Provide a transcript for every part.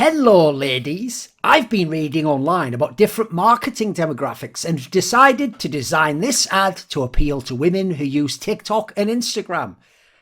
Hello ladies, I've been reading online about different marketing demographics and decided to design this ad to appeal to women who use TikTok and Instagram.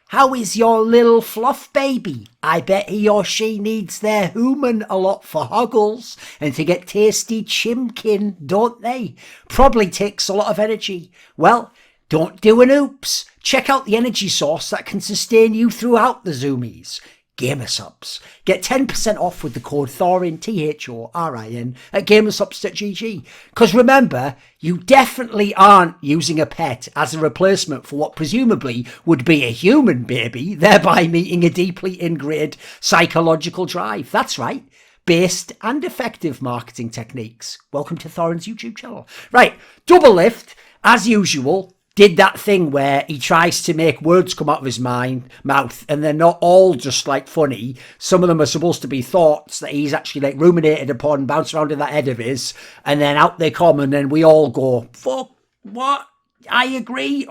How is your little fluff baby? I bet he or she needs their human a lot for huggles and to get tasty chimkin, don't they? Probably takes a lot of energy. Well, don't do an oops. Check out the energy source that can sustain you throughout the zoomies. Gamersubs. Get 10% off with the code Thorin, Thorin, at gamersubs.gg. Because remember, you definitely aren't using a pet as a replacement for what presumably would be a human baby, thereby meeting a deeply ingrained psychological drive. That's right. Based and effective marketing techniques. Welcome to Thorin's YouTube channel. Right, Doublelift, as usual, did that thing where he tries to make words come out of his mouth, and they're not all just like funny. Some of them are supposed to be thoughts that he's actually like ruminated upon, bounced around in that head of his, and then out they come, and then we all go, fuck, what? I agree.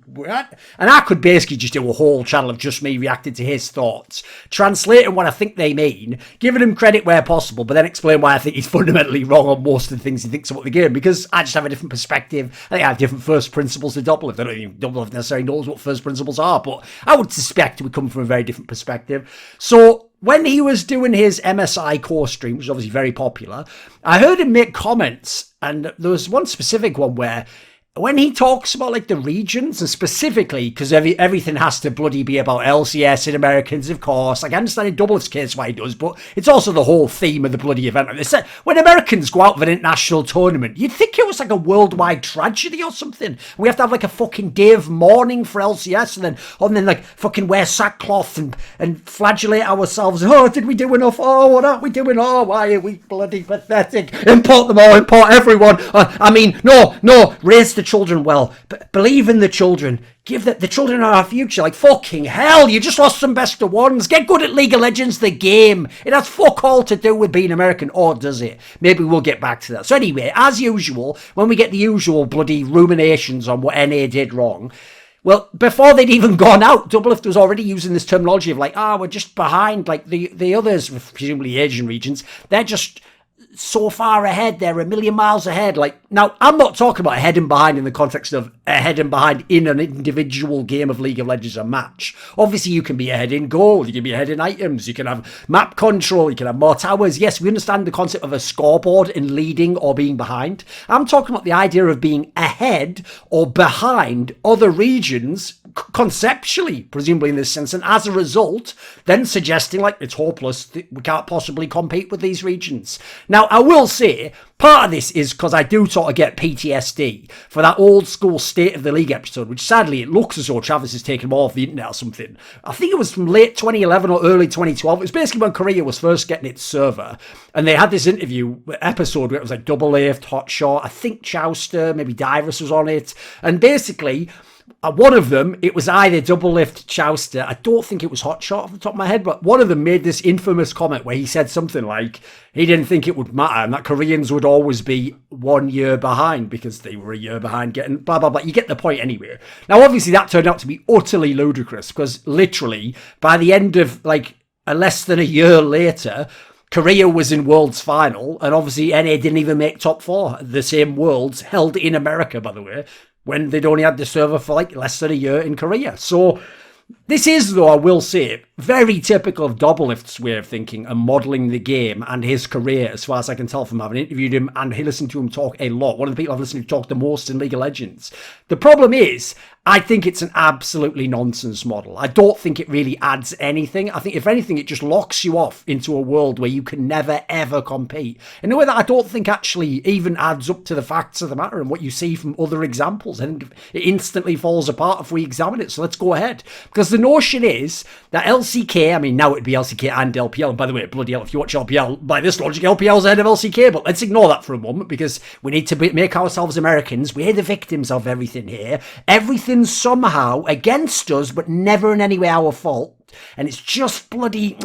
What? And I could basically just do a whole channel of just me reacting to his thoughts, translating what I think they mean, giving him credit where possible, but then explain why I think he's fundamentally wrong on most of the things he thinks about the game, because I just have a different perspective. I think I have different first principles to Doublelift. I don't even Doublelift necessarily knows what first principles are, but I would suspect we come from a very different perspective. So when he was doing his MSI core stream, which is obviously very popular, I heard him make comments, and there was one specific one where when he talks about like the regions, and specifically because everything has to bloody be about LCS and Americans, of course. Like I understand in Doublelift's case why he does, but it's also the whole theme of the bloody event. They said when Americans go out of an international tournament, you'd think it was like a worldwide tragedy or something. We have to have like a fucking day of mourning for LCS, and then like fucking wear sackcloth and flagellate ourselves. Oh, did we do enough? Oh, what aren't we doing? Oh, why are we bloody pathetic? Import them all, import everyone. No, raise the children well, believe in the children, give the children are our future. Like fucking hell, you just lost some best of ones. Get good at League of Legends, the game. It has fuck all to do with being American, or does it? Maybe we'll get back to that. So anyway, as usual, when we get the usual bloody ruminations on what NA did wrong, well, before they'd even gone out, Doublelift was already using this terminology of like, we're just behind, like the others, presumably Asian regions, they're just so far ahead, they're a million miles ahead. Like, now, I'm not talking about ahead and behind in the context of ahead and behind in an individual game of League of Legends or match. Obviously, you can be ahead in gold, you can be ahead in items, you can have map control, you can have more towers. Yes, we understand the concept of a scoreboard in leading or being behind. I'm talking about the idea of being ahead or behind other regions conceptually, presumably in this sense, and as a result, then suggesting like it's hopeless, we can't possibly compete with these regions. Now, I will say, part of this is because I do sort of get PTSD for that old school State of the League episode, which sadly it looks as though Travis has taken them off the internet or something. I think it was from late 2011 or early 2012. It was basically when Korea was first getting its server, and they had this episode where it was like Doublelift, Hotshot, I think Chowster, maybe Divers was on it, and basically one of them, it was either Doublelift, Chowster, I don't think it was Hotshot off the top of my head, but one of them made this infamous comment where he said something like he didn't think it would matter and that Koreans would always be 1 year behind because they were a year behind getting blah, blah, blah. You get the point anyway. Now, obviously, that turned out to be utterly ludicrous because literally by the end of like less than a year later, Korea was in Worlds final, and obviously NA didn't even make top 4. The same Worlds held in America, by the way, when they'd only had the server for like less than a year in Korea. So this is, though, I will say, very typical of Doublelift's way of thinking and modelling the game and his career, as far as I can tell from having interviewed him and listened to him talk a lot. One of the people I've listened to talk the most in League of Legends. The problem is, I think it's an absolutely nonsense model. I don't think it really adds anything. I think, if anything, it just locks you off into a world where you can never, ever compete. In a way that I don't think actually even adds up to the facts of the matter and what you see from other examples. And it instantly falls apart if we examine it. So let's go ahead. Because the notion is that LCK, I mean, now it'd be LCK and LPL. And by the way, bloody hell, if you watch LPL, by this logic, LPL's ahead of LCK. But let's ignore that for a moment because we need to make ourselves Americans. We're the victims of everything here. Everything's somehow against us, but never in any way our fault. And it's just bloody,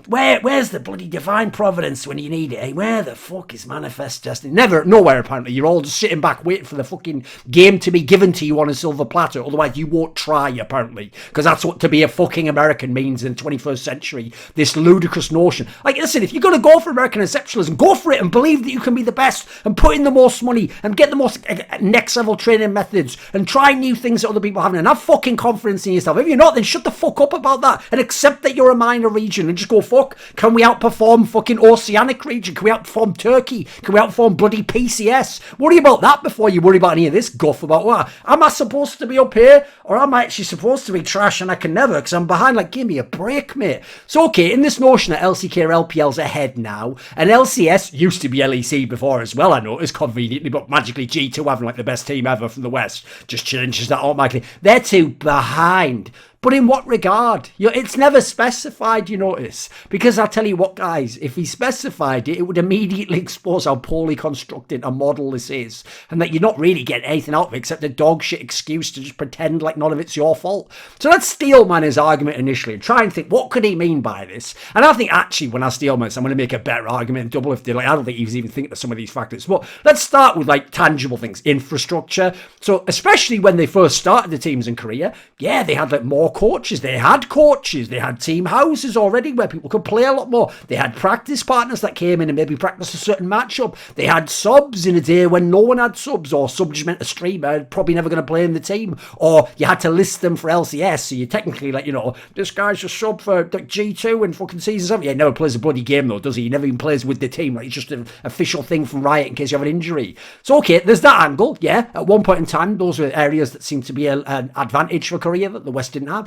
where's the bloody divine providence when you need it? Hey, where the fuck is manifest destiny? Nowhere apparently. You're all just sitting back waiting for the fucking game to be given to you on a silver platter. Otherwise you won't try, apparently. Because that's what to be a fucking American means in the 21st century. This ludicrous notion. Like, listen, if you're going to go for American exceptionalism, go for it and believe that you can be the best and put in the most money and get the most next level training methods and try new things that other people haven't and have fucking confidence in yourself. If you're not, then shut the fuck up about that and accept that you're a minor region and just go, fuck, can we outperform fucking Oceanic region? Can we outperform Turkey? Can we outperform bloody PCS? Worry about that before you worry about any of this guff about, what, am I supposed to be up here or am I actually supposed to be trash and I can never because I'm behind? Like, give me a break, mate. So, okay, in this notion that LCK or LPL's ahead now, and LCS used to be LEC before as well, I noticed, conveniently, but magically G2 having like the best team ever from the West just changes that automatically. They're too behind. But in what regard? It's never specified, you notice. Because I'll tell you what, guys, if he specified it, it would immediately expose how poorly constructed a model this is. And that you're not really getting anything out of it except a dog shit excuse to just pretend like none of it's your fault. So let's steelman his argument initially and try and think, what could he mean by this? And I think actually when I steelman this, I'm going to make a better argument than Doublelift did. Like, I don't think he was even thinking of some of these factors. But let's start with like tangible things, infrastructure. So especially when they first started the teams in Korea, yeah, they had like more coaches. They had team houses already where people could play a lot more. They had practice partners that came in and maybe practiced a certain matchup. They had subs in a day when no one had subs, or sub just meant a streamer probably never going to play in the team, or you had to list them for LCS, so you technically like, this guy's a sub for G2 in fucking season 7. Yeah, he never plays a bloody game though, does he? He never even plays with the team. Like, it's just an official thing from Riot in case you have an injury. So okay, there's that angle. Yeah, at one point in time those were areas that seemed to be an advantage for Korea that the West didn't have.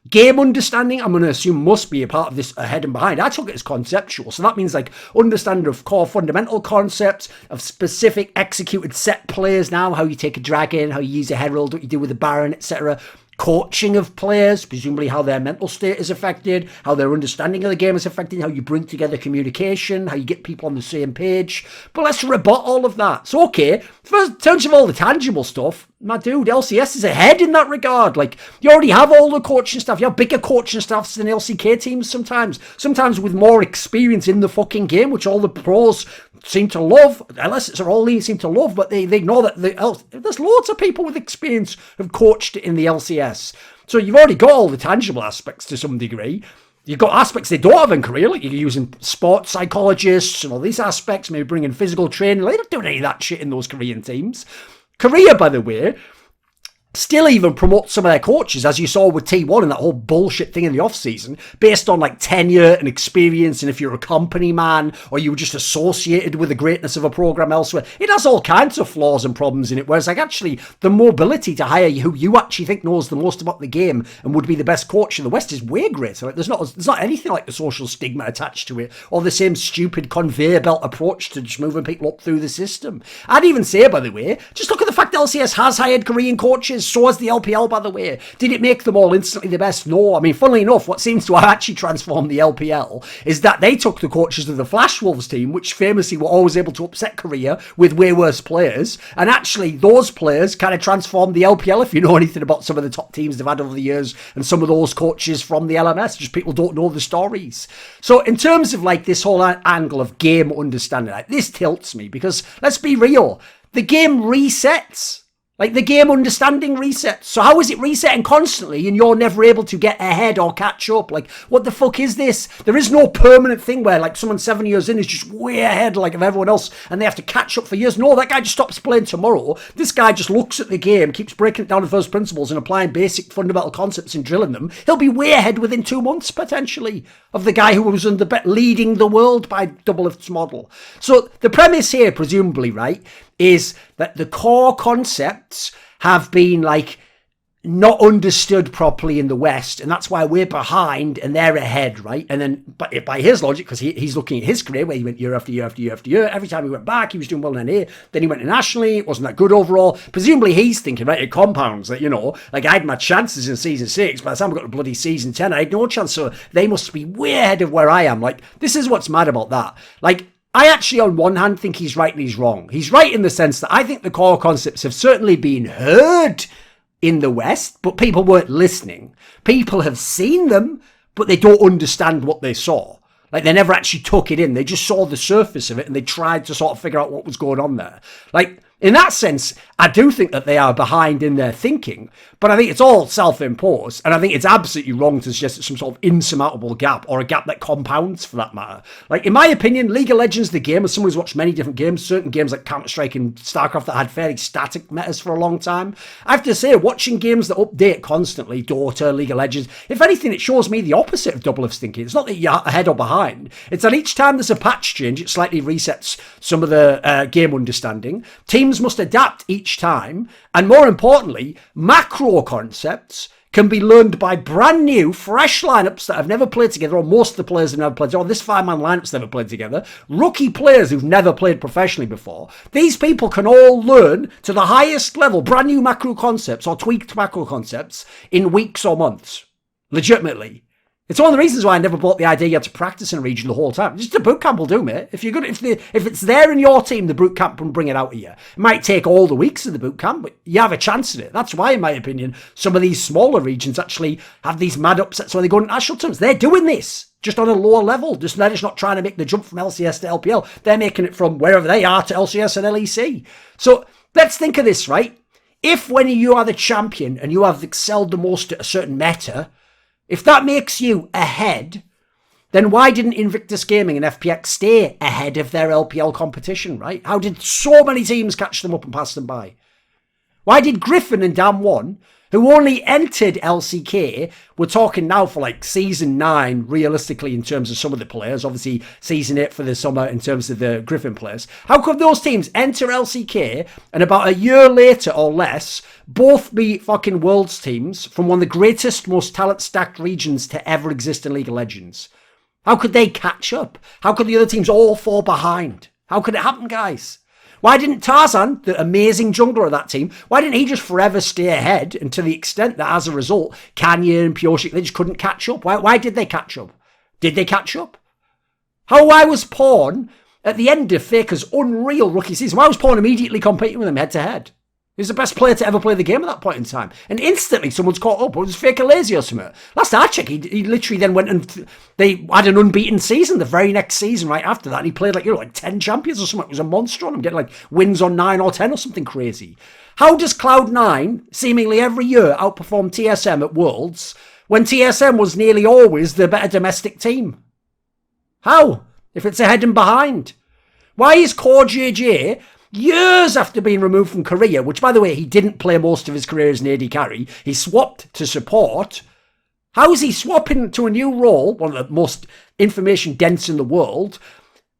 Game understanding, I'm going to assume, must be a part of this ahead and behind. I took it as conceptual. So that means like understanding of core fundamental concepts, of specific executed set plays now, how you take a dragon, how you use a herald, what you do with a baron, etc. Coaching of players, presumably how their mental state is affected, how their understanding of the game is affected, how you bring together communication, how you get people on the same page. But let's rebut all of that. So, okay, first, in terms of all the tangible stuff, my dude, LCS is ahead in that regard. Like, you already have all the coaching staff. You have bigger coaching staffs than LCK teams sometimes with more experience in the fucking game, which all the pros seem to love. LS are all they seem to love, but they ignore that there's loads of people with experience who've coached in the LCS. So you've already got all the tangible aspects to some degree. You've got aspects they don't have in Korea, like you're using sports psychologists and all these aspects, maybe bringing physical training. They don't do any of that shit in those Korean teams. Korea, by the way, still even promote some of their coaches, as you saw with T1 and that whole bullshit thing in the off-season, based on like tenure and experience, and if you're a company man or you were just associated with the greatness of a program elsewhere. It has all kinds of flaws and problems in it, whereas like actually the mobility to hire who you actually think knows the most about the game and would be the best coach in the West is way greater. Like, there's not anything like the social stigma attached to it, or the same stupid conveyor belt approach to just moving people up through the system. I'd even say, by the way, just look at the fact that LCS has hired Korean coaches. So has the LPL, by the way. Did it make them all instantly the best? No. I mean, funnily enough, what seems to have actually transformed the LPL is that they took the coaches of the Flash Wolves team, which famously were always able to upset Korea with way worse players, and actually those players kind of transformed the LPL, if you know anything about some of the top teams they've had over the years, and some of those coaches from the LMS, just people don't know the stories. So in terms of like this whole angle of game understanding, like, this tilts me, because let's be real, the game resets. Like, the game understanding resets. So how is it resetting constantly and you're never able to get ahead or catch up? Like, what the fuck is this? There is no permanent thing where, like, someone 7 years in is just way ahead, like, of everyone else and they have to catch up for years. No, that guy just stops playing tomorrow. This guy just looks at the game, keeps breaking it down to first principles and applying basic fundamental concepts and drilling them. He'll be way ahead within 2 months, potentially, of the guy who was leading the world by Doublelift's model. So the premise here, presumably, right, is that the core concepts have been like not understood properly in the West, and that's why we're behind and they're ahead, right? And then but by his logic, because he's looking at his career where he went year after year after year after year, every time he went back he was doing well in NA, then he went nationally, it wasn't that good overall. Presumably he's thinking, right, it compounds that, like, I had my chances in season 6, by the time we got to bloody season 10 I had no chance, so they must be way ahead of where I am. Like, this is what's mad about that. Like, I actually, on one hand, think he's right and he's wrong. He's right in the sense that I think the core concepts have certainly been heard in the West, but people weren't listening. People have seen them, but they don't understand what they saw. Like, they never actually took it in. They just saw the surface of it and they tried to sort of figure out what was going on there. Like, in that sense, I do think that they are behind in their thinking, but I think it's all self-imposed, and I think it's absolutely wrong to suggest it's some sort of insurmountable gap, or a gap that compounds for that matter. Like, in my opinion, League of Legends, the game, as someone who's watched many different games, certain games like Counter-Strike and StarCraft that had fairly static metas for a long time, I have to say, watching games that update constantly, Dota, League of Legends, if anything, it shows me the opposite of Doublelift's thinking. It's not that you're ahead or behind, it's that each time there's a patch change, it slightly resets some of the game understanding. Teams must adapt each time, and more importantly, macro concepts can be learned by brand new, fresh lineups that have never played together, or most of the players have never played together, or this 5-man lineup's never played together, rookie players who've never played professionally before. These people can all learn to the highest level brand new macro concepts or tweaked macro concepts in weeks or months. Legitimately. It's one of the reasons why I never bought the idea you had to practice in a region the whole time. Just a boot camp will do, mate. If you're good, if it's there in your team, the boot camp can bring it out of you. It might take all the weeks of the boot camp, but you have a chance at it. That's why, in my opinion, some of these smaller regions actually have these mad upsets where they go into national tournaments. They're doing this just on a lower level. They're just not trying to make the jump from LCS to LPL. They're making it from wherever they are to LCS and LEC. So let's think of this, right? If when you are the champion and you have excelled the most at a certain meta, if that makes you ahead, then why didn't Invictus Gaming and FPX stay ahead of their LPL competition, right? How did so many teams catch them up and pass them by? Why did Griffin and Dam1, who only entered LCK, we're talking now for like Season 9, realistically, in terms of some of the players, obviously Season 8 for the summer in terms of the Griffin players, how could those teams enter LCK and about a year later or less, both be fucking Worlds teams from one of the greatest, most talent-stacked regions to ever exist in League of Legends? How could they catch up? How could the other teams all fall behind? How could it happen, guys? Why didn't Tarzan, the amazing jungler of that team, why didn't he just forever stay ahead, and to the extent that as a result, Kanye and Pioshik, they just couldn't catch up? Why did they catch up? Did they catch up? Why was Pawn, at the end of Faker's unreal rookie season, why was Pawn immediately competing with him head-to-head? He was the best player to ever play the game at that point in time. And instantly someone's caught up. It was Faker lazy or something. Last I checked, he literally then went and they had an unbeaten season the very next season right after that. And he played like 10 champions or something. It was a monster on him, getting like wins on 9 or 10 or something crazy. How does Cloud9 seemingly every year outperform TSM at Worlds when TSM was nearly always the better domestic team? How? If it's ahead and behind. Why is Core JJ, years after being removed from Korea, which, by the way, he didn't play most of his career as an AD carry, he swapped to support. How is he swapping to a new role, one of the most information dense in the world,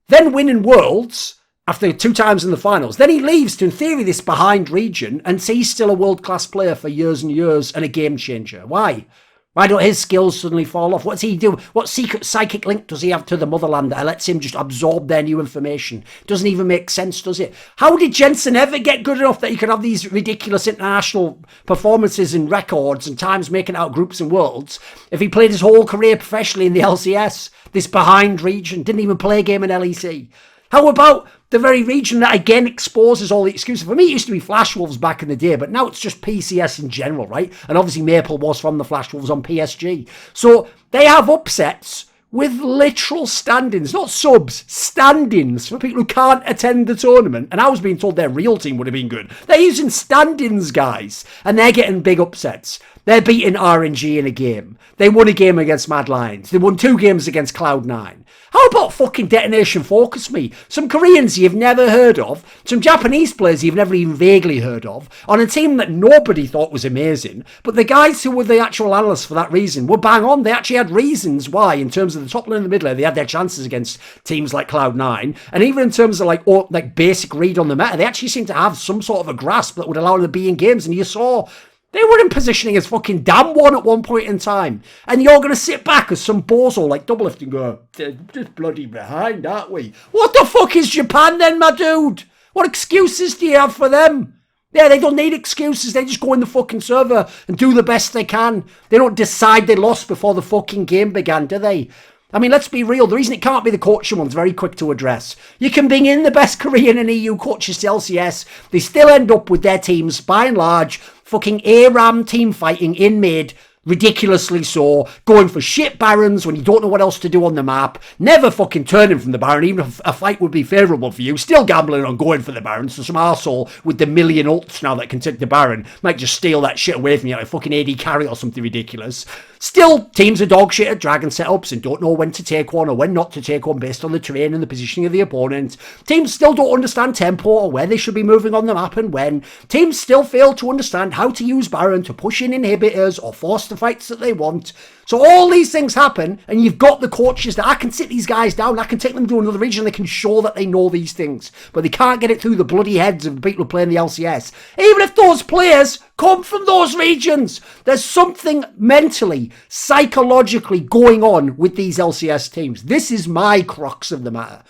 then winning Worlds after 2 times in the finals? Then he leaves to, in theory, this behind region, and he's still a world-class player for years and years and a game changer. Why? Why don't his skills suddenly fall off? What's he do? What secret psychic link does he have to the motherland that lets him just absorb their new information? Doesn't even make sense, does it? How did Jensen ever get good enough that he could have these ridiculous international performances and records and times making out groups and worlds if he played his whole career professionally in the LCS, this behind region, didn't even play a game in LEC? How about the very region that again exposes all the excuses? For me, it used to be Flash Wolves back in the day, but now it's just PCS in general, right? And obviously Maple was from the Flash Wolves on PSG. So they have upsets with literal stand-ins, not subs, stand-ins for people who can't attend the tournament. And I was being told their real team would have been good. They're using stand-ins, guys, and they're getting big upsets. They're beating RNG in a game. They won a game against Mad Lions. They won 2 games against Cloud9. How about fucking Detonation Focus Me? Some Koreans you've never heard of, some Japanese players you've never even vaguely heard of, on a team that nobody thought was amazing, but the guys who were the actual analysts for that reason were bang on. They actually had reasons why, in terms of the top lane and the mid lane, they had their chances against teams like Cloud9, and even in terms of like basic read on the meta, they actually seemed to have some sort of a grasp that would allow them to be in games, and you saw they were in positioning as fucking Dam1 at one point in time. And you're going to sit back as some bozo like Doublelift and go, they're just bloody behind, aren't we? What the fuck is Japan then, my dude? What excuses do you have for them? Yeah, they don't need excuses. They just go in the fucking server and do the best they can. They don't decide they lost before the fucking game began, do they? I mean, let's be real. The reason it can't be the coaching one's very quick to address. You can bring in the best Korean and EU coaches to LCS. They still end up with their teams, by and large, fucking ARAM team fighting in mid, ridiculously so, going for shit barons when you don't know what else to do on the map, never fucking turning from the baron, even if a fight would be favourable for you, still gambling on going for the baron, so some arsehole with the million ults now that can take the baron might just steal that shit away from you, like fucking AD carry or something ridiculous. Still, teams are dog shit at dragon setups and don't know when to take one or when not to take one based on the terrain and the positioning of the opponent. Teams still don't understand tempo or where they should be moving on the map and when. Teams still fail to understand how to use baron to push in inhibitors or force the fights that they want. So all these things happen, and you've got the coaches that I can sit these guys down, I can take them to another region, they can show that they know these things, but they can't get it through the bloody heads of the people who play in the LCS. Even if those players come from those regions, there's something mentally, psychologically going on with these LCS teams. This is my crux of the matter.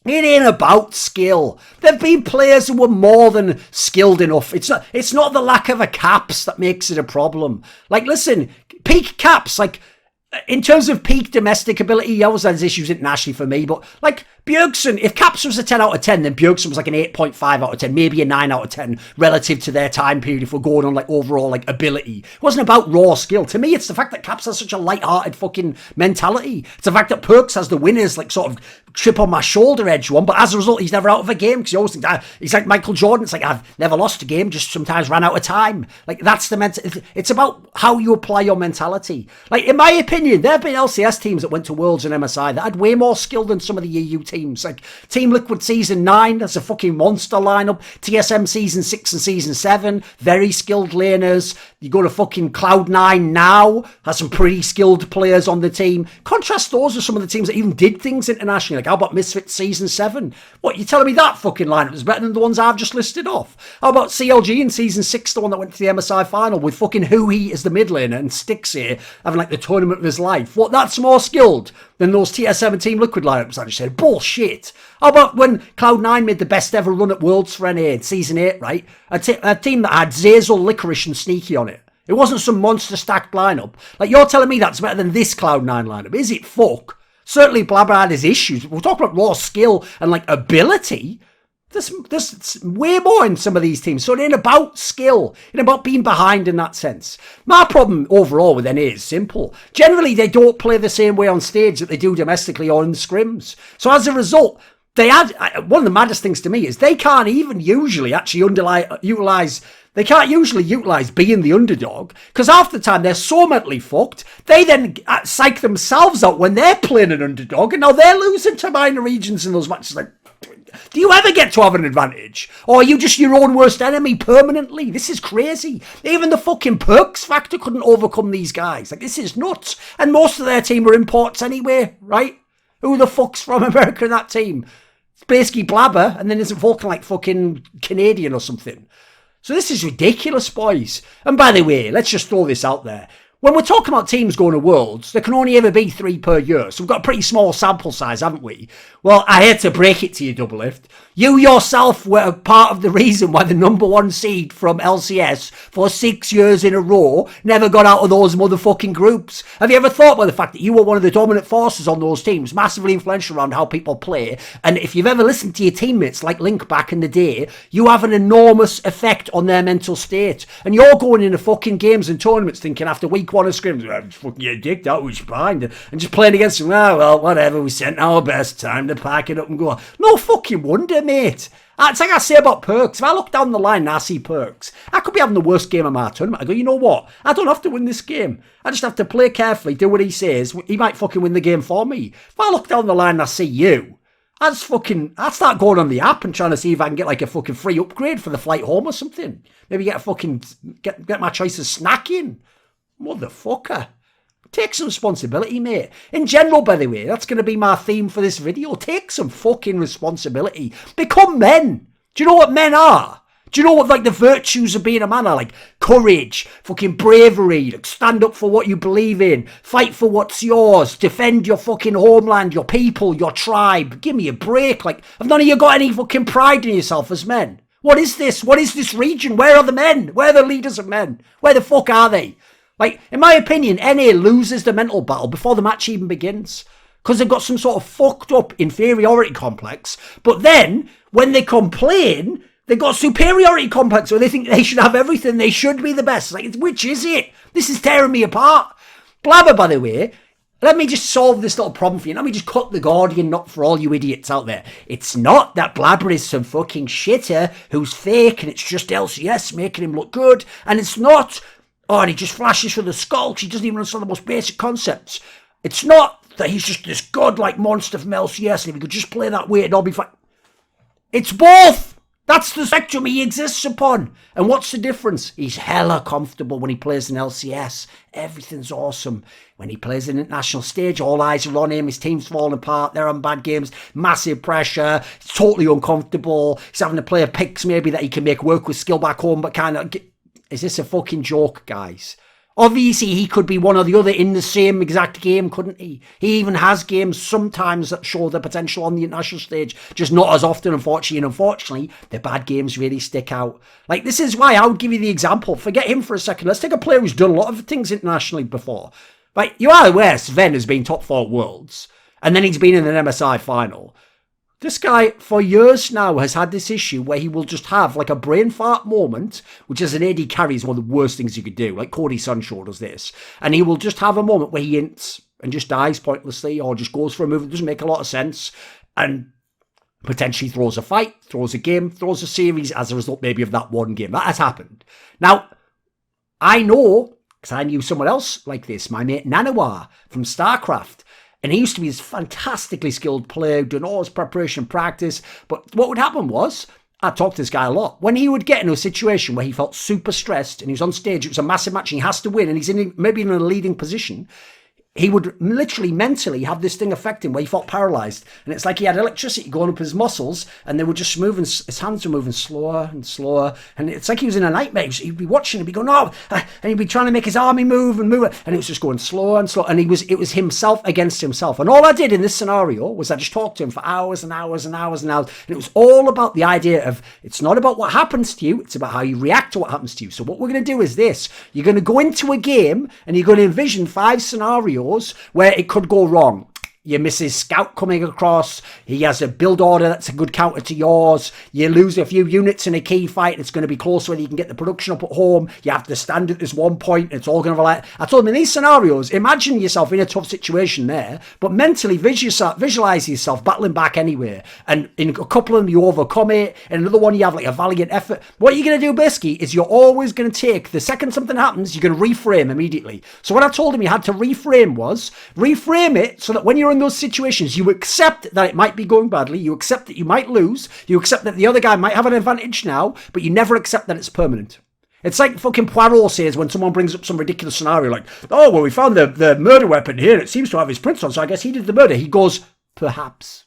It ain't about skill. There've been players who were more than skilled enough. It's not the lack of a caps that makes it a problem. Like, listen, peak caps, like, in terms of peak domestic ability, he always has issues internationally for me, but like Bjergsen, if Caps was a 10 out of 10, then Bjergsen was like an 8.5 out of 10, maybe a 9 out of 10 relative to their time period if we're going on like overall like ability. It wasn't about raw skill. To me, it's the fact that Caps has such a light-hearted fucking mentality. It's the fact that Perks has the winners like sort of chip on my shoulder edge one, but as a result, he's never out of a game because he always thinks, he's like Michael Jordan. It's like, I've never lost a game, just sometimes ran out of time. Like, that's the mentality. It's about how you apply your mentality. Like, in my opinion, there have been LCS teams that went to Worlds and MSI that had way more skill than some of the EU teams. Like, Team Liquid Season 9, that's a fucking monster lineup. TSM Season 6 and Season 7, very skilled laners. You go to fucking Cloud9 now, has some pretty skilled players on the team. Contrast those with some of the teams that even did things internationally. Like, how about Misfits Season 7? What, you telling me that fucking lineup is better than the ones I've just listed off? How about CLG in Season 6, the one that went to the MSI final with fucking Hui as the mid laner and Styx here having like the tournament of his life? What, that's more skilled than those TSM and Team Liquid lineups I just said? Bullshit. How about when Cloud9 made the best ever run at Worlds for NA in Season 8, right? A team that had Zazel, Licorice and Sneaky on it. It wasn't some monster stacked lineup. Like, you're telling me that's better than this Cloud9 lineup. Is it? Fuck. Certainly Blabber had his issues. We're talking about raw skill and like ability. There's way more in some of these teams. So it ain't about skill. It ain't about being behind in that sense. My problem overall with NA is simple. Generally, they don't play the same way on stage that they do domestically or in scrims. So as a result, they had one of the maddest things to me is they can't even usually actually utilize. They can't usually utilise being the underdog because half the time they're so mentally fucked, they then psych themselves out when they're playing an underdog and now they're losing to minor regions in those matches. Like, do you ever get to have an advantage? Or are you just your own worst enemy permanently? This is crazy. Even the fucking Perks factor couldn't overcome these guys. Like, this is nuts. And most of their team were imports anyway, right? Who the fuck's from America in that team? It's basically Blabber and then isn't Vulcan like fucking Canadian or something. So this is ridiculous, boys. And by the way, let's just throw this out there. When we're talking about teams going to Worlds, there can only ever be 3 per year. So we've got a pretty small sample size, haven't we? Well, I hate to break it to you, Doublelift. You yourself were part of the reason why the number 1 seed from LCS for 6 years in a row never got out of those motherfucking groups. Have you ever thought about the fact that you were one of the dominant forces on those teams, massively influential around how people play? And if you've ever listened to your teammates like Link back in the day, you have an enormous effect on their mental state. And you're going into fucking games and tournaments thinking after week 1 of scrims, I'm just fucking get dicked out, which behind, and just playing against them, well, whatever, we sent our best, time to pack it up and go. No fucking wonder, mate. It's like I say about Perks. If I look down the line and I see Perks, I could be having the worst game of my tournament. I go, you know what? I don't have to win this game. I just have to play carefully, do what he says. He might fucking win the game for me. If I look down the line and I see you, I'd start going on the app and trying to see if I can get like a fucking free upgrade for the flight home or something. Maybe get my choice of snacking. Motherfucker. Take some responsibility, mate. In general, by the way, that's going to be my theme for this video. Take some fucking responsibility. Become men. Do you know what men are? Do you know what, like, the virtues of being a man are? Like, courage, fucking bravery, like, stand up for what you believe in, fight for what's yours, defend your fucking homeland, your people, your tribe. Give me a break. Like, have none of you got any fucking pride in yourself as men? What is this? What is this region? Where are the men? Where are the leaders of men? Where the fuck are they? Like, in my opinion, NA loses the mental battle before the match even begins. Because they've got some sort of fucked up inferiority complex. But then, when they complain, They got superiority complex where they think they should have everything. They should be the best. Like, which is it? This is tearing me apart. Blabber, by the way, let me just solve this little problem for you. Let me just cut the Gordian knot for all you idiots out there. It's not that Blabber is some fucking shitter who's fake and it's just LCS making him look good. And it's not, oh, and he just flashes for the skull. He doesn't even understand the most basic concepts. It's not that he's just this godlike monster from LCS and if he could just play that way, it'd all be fine. It's both. That's the spectrum he exists upon. And what's the difference? He's hella comfortable when he plays in LCS. Everything's awesome. When he plays in the international stage, all eyes are on him. His team's falling apart. They're on bad games. Massive pressure. He's totally uncomfortable. He's having to play a picks maybe that he can make work with skill back home, but kind of... Is this a fucking joke, guys? Obviously, he could be one or the other in the same exact game, couldn't he? He even has games sometimes that show the potential on the international stage, just not as often, unfortunately. And unfortunately, the bad games really stick out. Like, this is why I would give you the example. Forget him for a second. Let's take a player who's done a lot of things internationally before. Like, you are aware Sven has been top 4 worlds, and then he's been in an MSI final. This guy, for years now, has had this issue where he will just have like a brain fart moment, which as an AD carry is one of the worst things you could do. Like Cody Sunshaw does this. And he will just have a moment where he ints and just dies pointlessly or just goes for a move that doesn't make a lot of sense and potentially throws a fight, throws a game, throws a series as a result maybe of that one game. That has happened. Now, I know, because I knew someone else like this, my mate Nanawar from StarCraft. And he used to be this fantastically skilled player, doing all his preparation and practice. But what would happen was, I talked to this guy a lot, when he would get into a situation where he felt super stressed and he was on stage, it was a massive match and he has to win and he's maybe in a leading position, he would literally mentally have this thing affect him where he felt paralyzed. And it's like he had electricity going up his muscles and they were just moving, his hands were moving slower and slower. And it's like he was in a nightmare. He'd be watching, he'd be going, oh, and he'd be trying to make his army move. And it was just going slower and slower. And it was himself against himself. And all I did in this scenario was I just talked to him for hours and hours and hours and hours. And it was all about the idea of, it's not about what happens to you, it's about how you react to what happens to you. So what we're going to do is this. You're going to go into a game and you're going to envision 5 scenarios where it could go wrong. You miss his scout coming across. He has a build order that's a good counter to yours. You lose a few units in a key fight. It's going to be close whether you can get the production up at home. You have to stand at this one point. It's all going to like. I told him in these scenarios, imagine yourself in a tough situation there, but mentally visualize yourself battling back anyway. And in a couple of them, you overcome it. In another one, you have like a valiant effort. What you're going to do basically is you're always going to take, the second something happens, you're going to reframe immediately. So what I told him he had to reframe it so that when you're in those situations, you accept that it might be going badly, you accept that you might lose, you accept that the other guy might have an advantage now, but you never accept that it's permanent. It's like fucking Poirot says when someone brings up some ridiculous scenario like, oh, well, we found the murder weapon here, it seems to have his prints on, so I guess he did the murder. He goes, perhaps.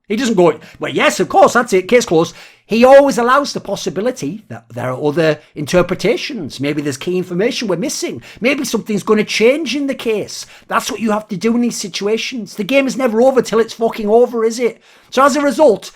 He doesn't go, well, yes, of course, that's it, case closed. He always allows the possibility that there are other interpretations. Maybe there's key information we're missing. Maybe something's going to change in the case. That's what you have to do in these situations. The game is never over till it's fucking over, is it? So as a result,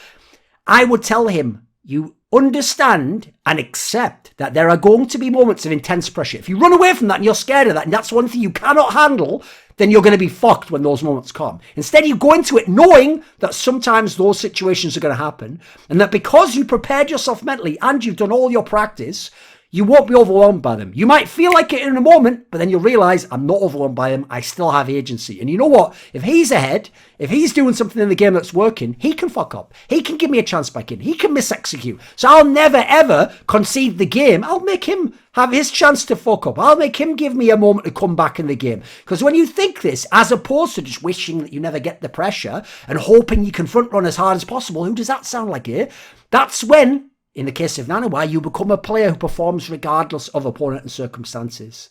I would tell him, you understand and accept that there are going to be moments of intense pressure. If you run away from that and you're scared of that and that's one thing you cannot handle, then you're going to be fucked when those moments come. Instead, you go into it knowing that sometimes those situations are going to happen and that because you prepared yourself mentally and you've done all your practice, you won't be overwhelmed by them. You might feel like it in a moment, but then you'll realize I'm not overwhelmed by them. I still have agency. And you know what? If he's ahead, if he's doing something in the game that's working, he can fuck up. He can give me a chance back in. He can misexecute. So I'll never, ever concede the game. I'll make him have his chance to fuck up. I'll make him give me a moment to come back in the game. Because when you think this, as opposed to just wishing that you never get the pressure and hoping you can front run as hard as possible, who does that sound like here? That's when, in the case of Nanawai, you become a player who performs regardless of opponent and circumstances.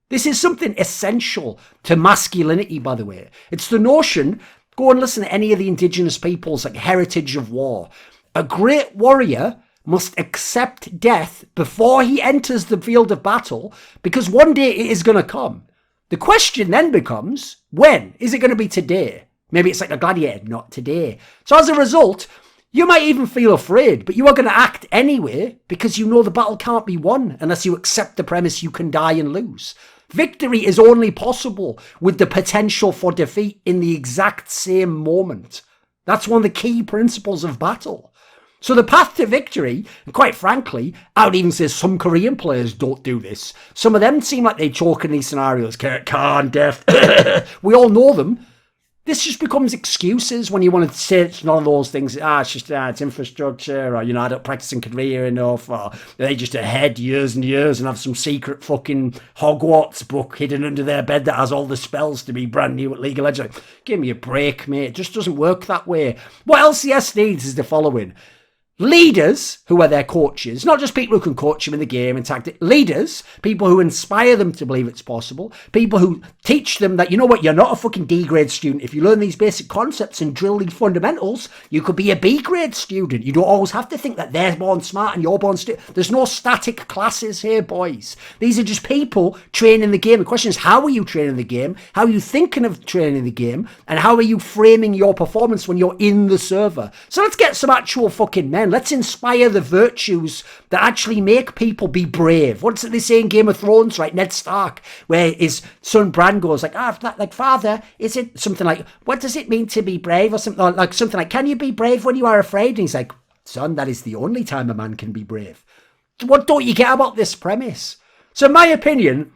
This is something essential to masculinity, by the way. It's the notion, go and listen to any of the indigenous peoples, like heritage of war. A great warrior must accept death before he enters the field of battle, because one day it is going to come. The question then becomes, when? Is it going to be today? Maybe it's like a gladiator, not today. So as a result, you might even feel afraid, but you are going to act anyway because you know the battle can't be won unless you accept the premise you can die and lose. Victory is only possible with the potential for defeat in the exact same moment. That's one of the key principles of battle. So the path to victory, and quite frankly, I would even say some Korean players don't do this. Some of them seem like they choke in these scenarios. Khan, Def, we all know them. This just becomes excuses when you want to say it's none of those things. It's just it's infrastructure, or I don't practice in Korea enough, or they just ahead years and years and have some secret fucking Hogwarts book hidden under their bed that has all the spells to be brand new at League of Legends. Like, give me a break, mate. It just doesn't work that way. What LCS needs is the following. Leaders who are their coaches, not just people who can coach them in the game and tactic. Leaders, people who inspire them to believe it's possible. People who teach them that, you know what, you're not a fucking D-grade student. If you learn these basic concepts and drill these fundamentals, you could be a B-grade student. You don't always have to think that they're born smart and you're born stupid. There's no static classes here, boys. These are just people training the game. The question is, how are you training the game? How are you thinking of training the game? And how are you framing your performance when you're in the server? So let's get some actual fucking men. Let's inspire the virtues that actually make people be brave. What's it they say in Game of Thrones, right? Ned Stark, where his son Bran goes like, father, is it something like, what does it mean to be brave? Or something like, can you be brave when you are afraid? And he's like, son, that is the only time a man can be brave. What don't you get about this premise? So in my opinion,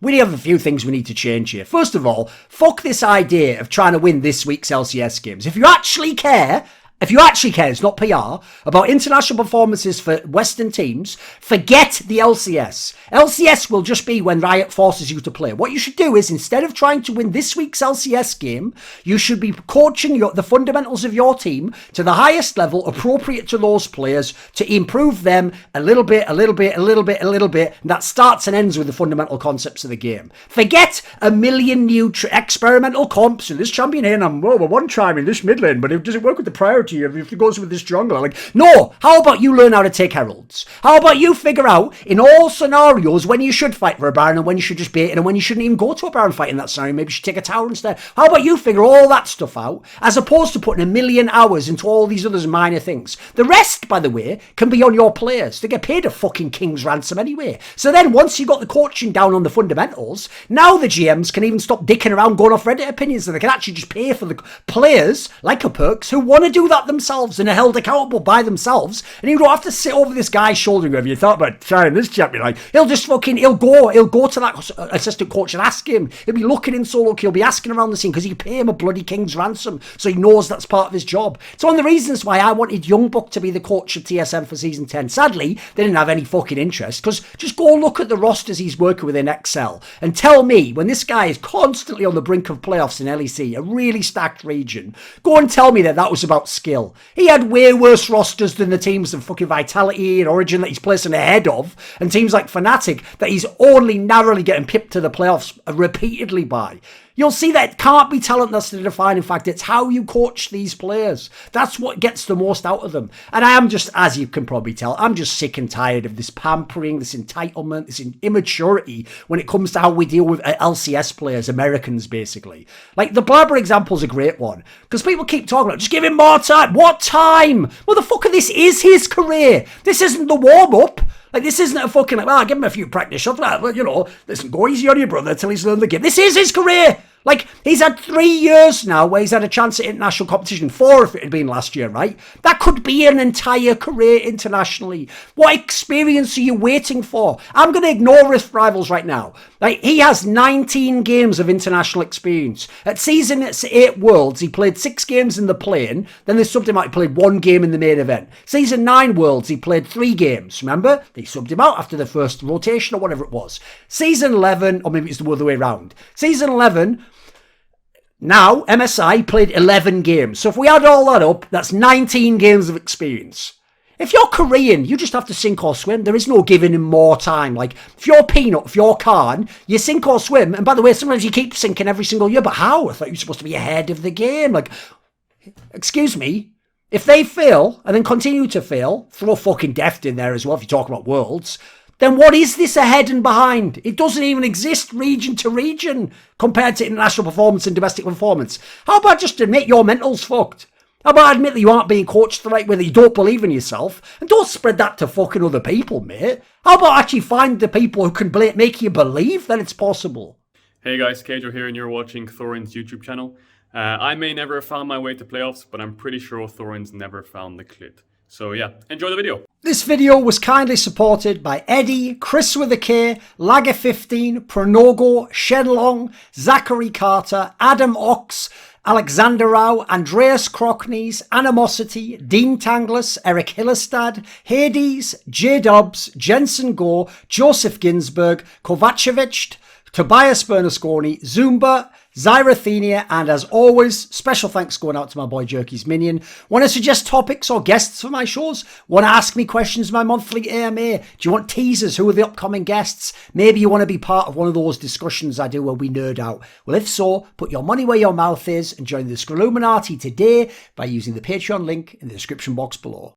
we have a few things we need to change here. First of all, fuck this idea of trying to win this week's LCS games. If you actually care, it's not PR, about international performances for Western teams, forget the LCS. LCS will just be when Riot forces you to play. What you should do is, instead of trying to win this week's LCS game, you should be coaching the fundamentals of your team to the highest level appropriate to those players to improve them a little bit. And that starts and ends with the fundamental concepts of the game. Forget a million new experimental comps and this champion here, and we're one time in this mid lane, but does it work with the priority if it goes with this jungler? Like, no, how about you learn how to take heralds? How about you figure out in all scenarios when you should fight for a baron and when you should just bait it and when you shouldn't even go to a baron fight in that scenario? Maybe you should take a tower instead. How about you figure all that stuff out as opposed to putting a million hours into all these other minor things? The rest, by the way, can be on your players. They get paid a fucking king's ransom anyway. So then once you got the coaching down on the fundamentals, now the GMs can even stop dicking around going off Reddit opinions, and they can actually just pay for the players like a Perks who want to do that themselves and are held accountable by themselves, and you don't have to sit over this guy's shoulder and go, have you thought about trying this champion? Like, he'll go to that assistant coach and ask him. He'll be looking in solo queue, he'll be asking around the scene because he pay him a bloody king's ransom, so he knows that's part of his job. It's one of the reasons why I wanted Youngbuck to be the coach of TSM for season 10. Sadly, they didn't have any fucking interest, because just go look at the rosters he's working with in Excel and tell me, when this guy is constantly on the brink of playoffs in LEC, a really stacked region, go and tell me that was about skill. He had way worse rosters than the teams of fucking Vitality and Origin that he's placing ahead of, and teams like Fnatic that he's only narrowly getting pipped to the playoffs repeatedly by. You'll see that it can't be talent that's the defining factor. It's how you coach these players. That's what gets the most out of them. And I am just, as you can probably tell, I'm just sick and tired of this pampering, this entitlement, this immaturity when it comes to how we deal with LCS players, Americans basically. Like, the Blabber example is a great one, because people keep talking about, just give him more time. What time? Motherfucker, this is his career. This isn't the warm-up. Like, this isn't a fucking, give him a few practice shots. Well, listen, go easy on your brother till he's learned the game. This is his career. Like, he's had 3 years now where he's had a chance at international competition. 4 if it had been last year, right? That could be an entire career internationally. What experience are you waiting for? I'm going to ignore Rift Rivals right now. Like, he has 19 games of international experience. At season 8 Worlds, he played 6 games in the play-in. Then they subbed him out. He played 1 game in the main event. Season 9 Worlds, he played 3 games. Remember? They subbed him out after the first rotation or whatever it was. Season 11, or maybe it's the other way around. Season 11... Now, MSI played 11 games. So if we add all that up, that's 19 games of experience. If you're Korean, you just have to sink or swim. There is no giving him more time. Like, if you're Peanut, if you're Khan, you sink or swim. And by the way, sometimes you keep sinking every single year. But how? I thought you were supposed to be ahead of the game. Like, excuse me. If they fail and then continue to fail, throw fucking Deft in there as well if you talk about Worlds, then what is this ahead and behind? It doesn't even exist region to region compared to international performance and domestic performance. How about just admit your mental's fucked? How about admit that you aren't being coached the right way, that you don't believe in yourself, and don't spread that to fucking other people, mate? How about actually find the people who can make you believe that it's possible? Hey guys, Kajo here, and you're watching Thorin's YouTube channel. I may never have found my way to playoffs, but I'm pretty sure Thorin's never found the clit. So yeah, enjoy the video. This video was kindly supported by Eddie, Chris with a K, Lager15, Pronogo, Shenlong, Zachary Carter, Adam Ox, Alexander Rao, Andreas Kroknes, Animosity, Dean Tanglis, ErikHillestad, Hades, Jdubs, Jensen Goh, Joseph Ginsberg, Kovacevicd, Tobias Bernasconi, Zoomba, Zyrathenia, and as always, special thanks going out to my boy Jerky's Minion. Want to suggest topics or guests for my shows? Want to ask me questions in my monthly AMA? Do you want teasers? Who are the upcoming guests? Maybe you want to be part of one of those discussions I do where we nerd out. Well, if so, put your money where your mouth is and join the Scrolluminati today by using the Patreon link in the description box below.